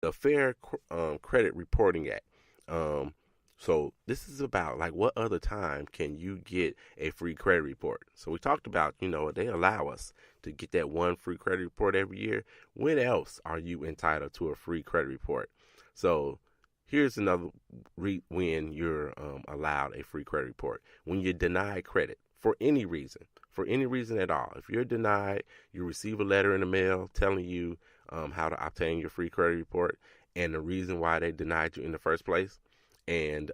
the Credit Reporting Act. Um, so this is about like what other time can you get a free credit report? So we talked about, they allow us to get that one free credit report every year. When else are you entitled to a free credit report? So here's another when you're allowed a free credit report. When you're denied credit for any reason at all. If you're denied, you receive a letter in the mail telling you how to obtain your free credit report and the reason why they denied you in the first place. And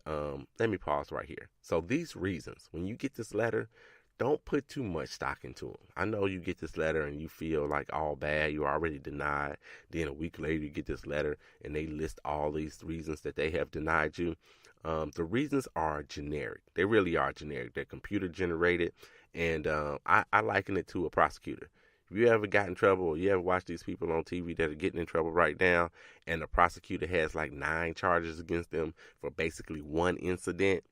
let me pause right here. So these reasons, when you get this letter, don't put too much stock into them. I know you get this letter and you feel like all bad. You're already denied. Then a week later, you get this letter and they list all these reasons that they have denied you. The reasons are generic. They really are generic. They're computer generated. And I liken it to a prosecutor. If you ever got in trouble or you ever watch these people on TV that are getting in trouble right now and the prosecutor has like 9 charges against them for basically one incident,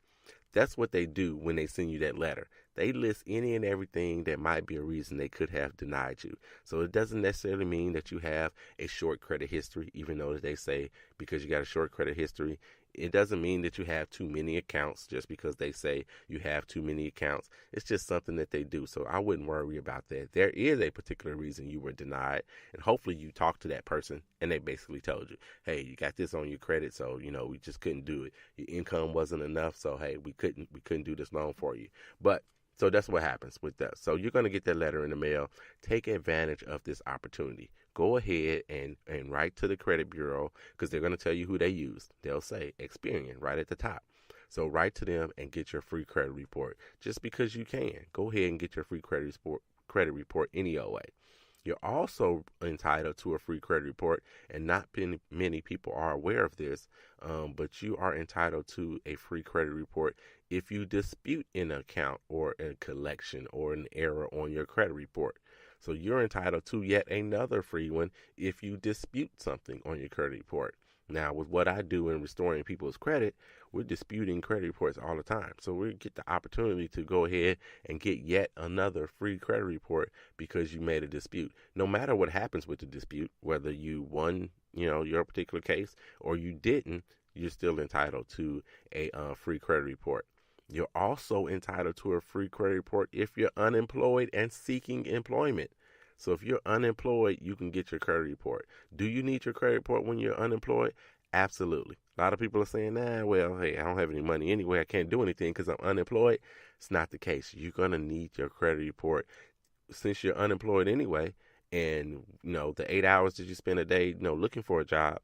that's what they do when they send you that letter. They list any and everything that might be a reason they could have denied you. So it doesn't necessarily mean that you have a short credit history, even though they say because you got a short credit history, it doesn't mean that you have too many accounts just because they say you have too many accounts. It's just something that they do. So I wouldn't worry about that. There is a particular reason you were denied, and hopefully you talked to that person and they basically told you, hey, you got this on your credit, so we just couldn't do it. Your income wasn't enough, so hey, we couldn't do this loan for you. But so that's what happens with that. So you're going to get that letter in the mail. Take advantage of this opportunity. Go ahead and write to the credit bureau because they're going to tell you who they used. They'll say Experian right at the top. So write to them and get your free credit report. Just because you can, go ahead and get your free credit report any old way. You're also entitled to a free credit report, and not many people are aware of this, but you are entitled to a free credit report if you dispute an account or a collection or an error on your credit report. So you're entitled to yet another free one if you dispute something on your credit report. Now, with what I do in restoring people's credit, we're disputing credit reports all the time. So we get the opportunity to go ahead and get yet another free credit report because you made a dispute. No matter what happens with the dispute, whether you won, your particular case or you didn't, you're still entitled to a free credit report. You're also entitled to a free credit report if you're unemployed and seeking employment. So if you're unemployed, you can get your credit report. Do you need your credit report when you're unemployed? Absolutely. A lot of people are saying, well, hey, I don't have any money anyway. I can't do anything because I'm unemployed. It's not the case. You're going to need your credit report since you're unemployed anyway. And, the 8 hours that you spend a day, looking for a job,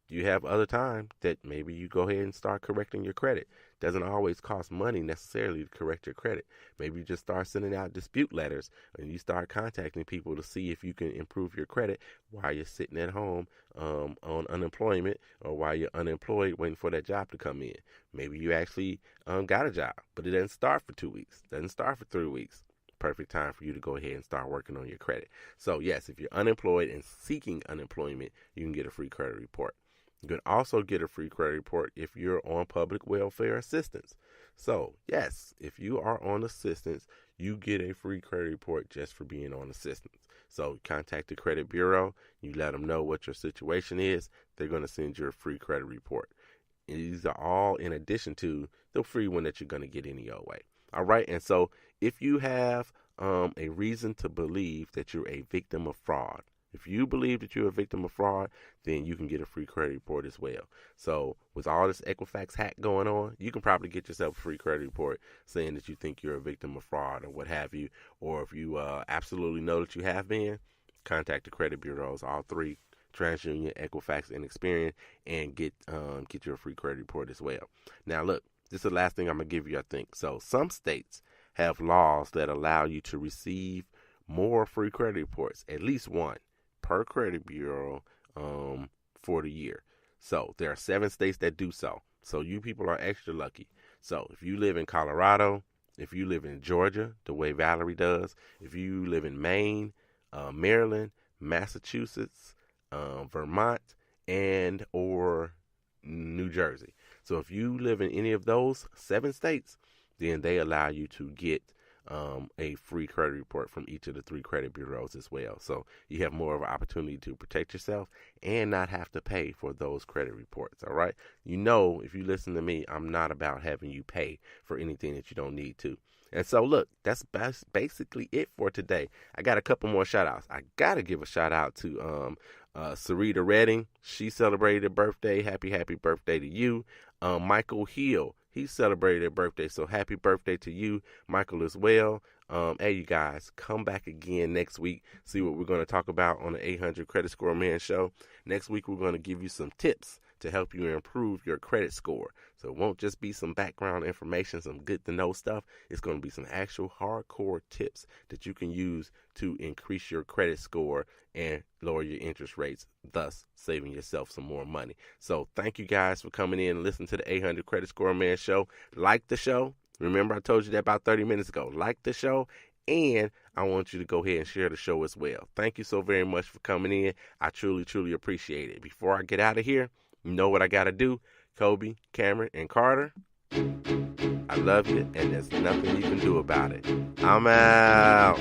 you have other time that maybe you go ahead and start correcting your credit. Doesn't always cost money necessarily to correct your credit. Maybe you just start sending out dispute letters and you start contacting people to see if you can improve your credit while you're sitting at home on unemployment or while you're unemployed waiting for that job to come in. Maybe you actually got a job, but it doesn't start for 2 weeks, doesn't start for 3 weeks. Perfect time for you to go ahead and start working on your credit. So yes, if you're unemployed and seeking unemployment, you can get a free credit report. You can also get a free credit report if you're on public welfare assistance. So, yes, if you are on assistance, you get a free credit report just for being on assistance. So, contact the credit bureau, you let them know what your situation is, they're going to send you a free credit report. And these are all in addition to the free one that you're going to get any old way. All right, and so if you have a reason to believe that you're a victim of fraud, if you believe that you're a victim of fraud, then you can get a free credit report as well. So with all this Equifax hack going on, you can probably get yourself a free credit report saying that you think you're a victim of fraud or what have you. Or if you absolutely know that you have been, contact the credit bureaus, all three, TransUnion, Equifax, and Experian, and get you a free credit report as well. Now look, this is the last thing I'm going to give you, I think. So some states have laws that allow you to receive more free credit reports, at least one per credit bureau for the year. So there are 7 states that do so. So you people are extra lucky. So if you live in Colorado, if you live in Georgia, the way Valerie does, if you live in Maine, Maryland, Massachusetts, Vermont, and or New Jersey. So if you live in any of those 7 states, then they allow you to get a free credit report from each of the 3 credit bureaus as well. So you have more of an opportunity to protect yourself and not have to pay for those credit reports. All right. If you listen to me, I'm not about having you pay for anything that you don't need to. And so, look, that's basically it for today. I got a couple more shout outs. I got to give a shout out to Sarita Redding. She celebrated her birthday. Happy birthday to you. Michael Hill, he celebrated his birthday. So happy birthday to you, Michael, as well. Hey, you guys, come back again next week. See what we're going to talk about on the 800 Credit Score Man Show. Next week, we're going to give you some tips to help you improve your credit score. So it won't just be some background information, some good to know stuff. It's going to be some actual hardcore tips that you can use to increase your credit score and lower your interest rates, thus saving yourself some more money. So thank you guys for coming in and listening to the 800 Credit Score Man Show. Like the show. Remember, I told you that about 30 minutes ago. Like the show. And I want you to go ahead and share the show as well. Thank you so very much for coming in. I truly, truly appreciate it. Before I get out of here, you know what I got to do? Kobe, Cameron, and Carter, I love you, and there's nothing you can do about it. I'm out.